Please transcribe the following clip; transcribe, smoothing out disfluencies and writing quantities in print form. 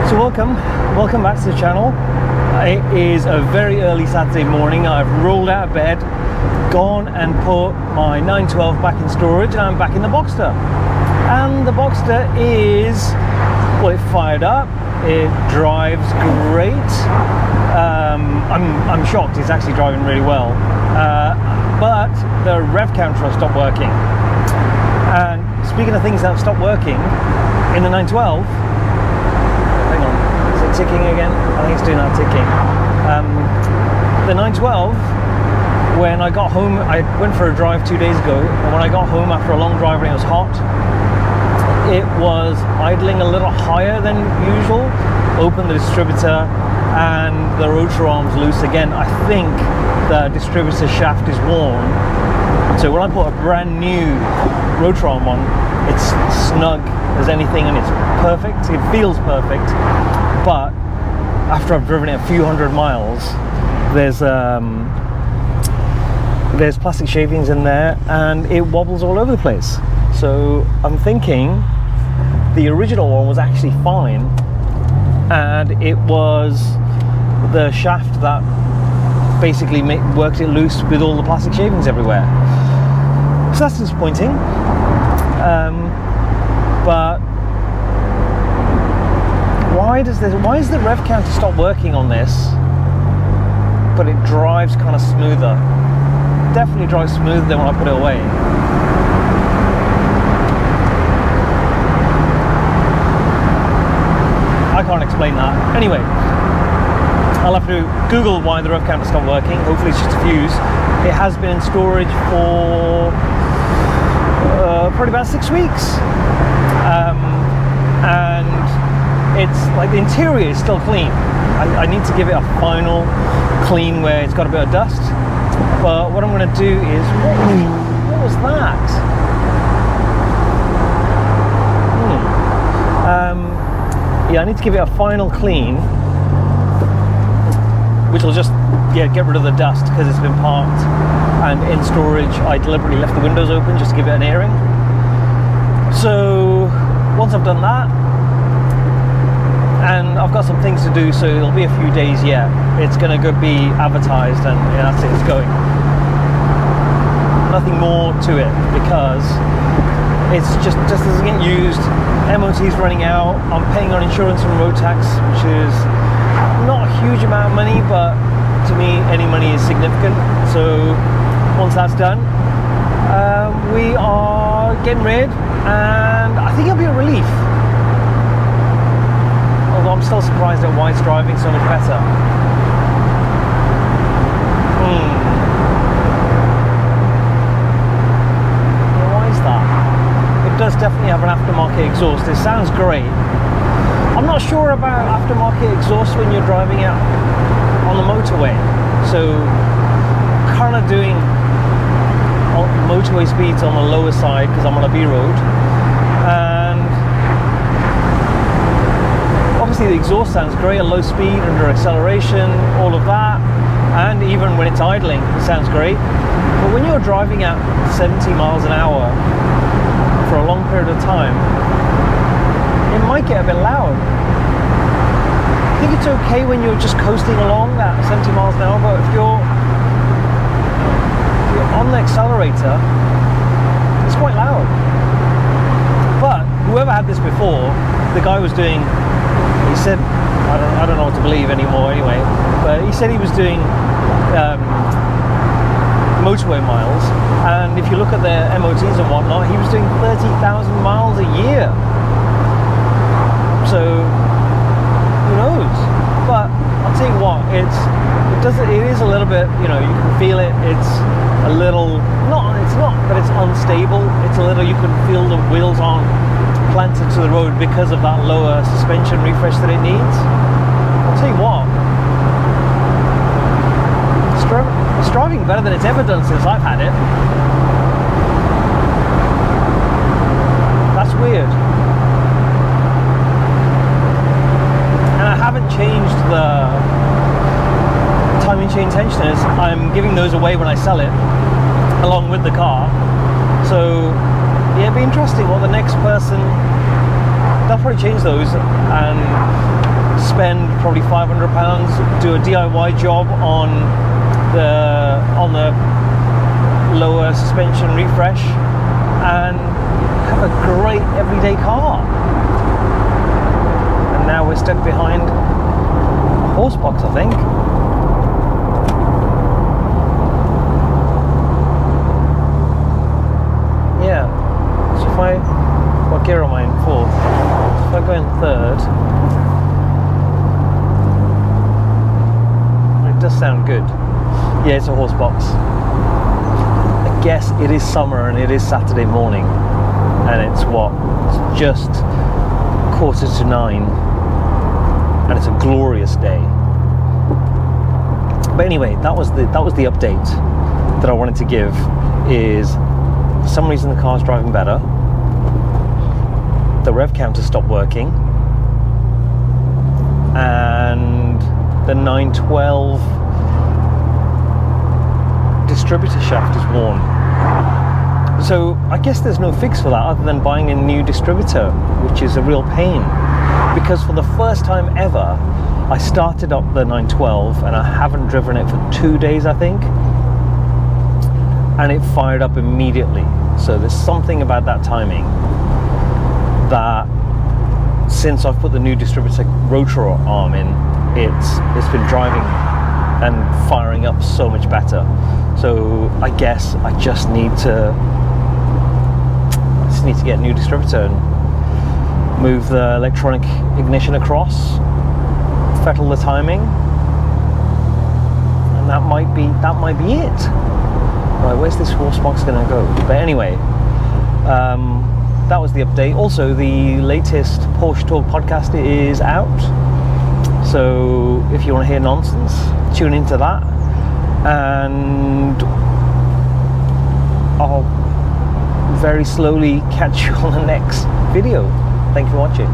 So welcome back to the channel. It is a very early Saturday morning. I've rolled out of bed, gone and put my 912 back in storage, and I'm back in the Boxster. And the Boxster is, well, it fired up, it drives great. I'm shocked it's actually driving really well. But the rev counter stopped working. And speaking of things that have stopped working, in the 912, hang on, is it ticking again? I think it's doing that ticking. The 912, when I got home, I went for a drive 2 days ago, and when I got home after a long drive and it was hot, it was idling a little higher than usual. Opened the distributor and the rotor arm's loose again. I think the distributor shaft is worn. So when I put a brand new rotor arm on, it's snug as anything and it's perfect. It feels perfect. But after I've driven it a few hundred miles, there's plastic shavings in there and it wobbles all over the place. So I'm thinking the original one was actually fine, and it was the shaft that basically worked it loose with all the plastic shavings everywhere. So that's disappointing. But why is the rev counter stop working on this, but it drives kind of smoother? Definitely drives smoother than when I put it away. I can't explain that. Anyway, I'll have to Google why the rev counter stopped working. Hopefully it's just a fuse. It has been in storage for probably about 6 weeks. And it's like the interior is still clean. I need to give it a final clean where it's got a bit of dust. But what I'm going to do is, what was that? Yeah, I need to give it a final clean, which will just get rid of the dust because it's been parked and in storage. I deliberately left the windows open just to give it an airing. So once I've done that, and I've got some things to do, so it'll be a few days yet. It's going to go be advertised, and yeah, that's it. It's going. Nothing more to it because it's just doesn't get used. MOT's running out. I'm paying on insurance and road tax, which is not a huge amount of money, but to me, any money is significant. So once that's done, we are getting rid, and I think it'll be a relief. Although I'm still surprised at why it's driving so much better. Why is that? It does definitely have an aftermarket exhaust. It sounds great. I'm not sure about aftermarket exhaust when you're driving out on the motorway. So kind of doing motorway speeds on the lower side because I'm on a B road. And obviously the exhaust sounds great at low speed, under acceleration, all of that. And even when it's idling, it sounds great. But when you're driving at 70 miles an hour for a long period of time, it might get a bit loud. I think it's okay when you're just coasting along at 70 miles an hour, but if you're on the accelerator, it's quite loud. But whoever had this before, the guy was doing, he said, I don't know what to believe anymore anyway, but he said he was doing motorway miles, and if you look at their MOTs and whatnot, he was doing 30,000 miles a year. So who knows? But I'll tell you what, it is a little bit, you can feel it. It's a little, it's not that it's unstable. It's a little, you can feel the wheels aren't planted to the road because of that lower suspension refresh that it needs. I'll tell you what, it's driving better than it's ever done since I've had it. That's weird. And I haven't changed the timing chain tensioners. I'm giving those away when I sell it, along with the car. So yeah, it'd be interesting what the next person, they'll probably change those and spend probably £500, do a DIY job on the lower suspension refresh, and have a great everyday car. And now we're stuck behind a horse box, I think. Yeah. So what gear am I in? Fourth. If I go in third, it does sound good. Yeah, it's a horse box. I guess it is summer and it is Saturday morning, and it's just 9:15, and it's a glorious day. But anyway, that was the update that I wanted to give. Is for some reason the car's driving better. The rev counter stopped working, and the 912 distributor shaft is worn. So I guess there's no fix for that other than buying a new distributor, which is a real pain, because for the first time ever I started up the 912 and I haven't driven it for 2 days, I think, and it fired up immediately. So there's something about that timing that since I've put the new distributor rotor arm in, it's been driving and firing up so much better. So I guess I just need to get a new distributor and move the electronic ignition across, fettle the timing, and that might be it. Right, where's this horse box gonna go? But anyway, that was the update. Also, the latest Porsche Talk podcast is out, so if you want to hear nonsense, tune into that, and I'll very slowly catch you on the next video. Thank you for watching.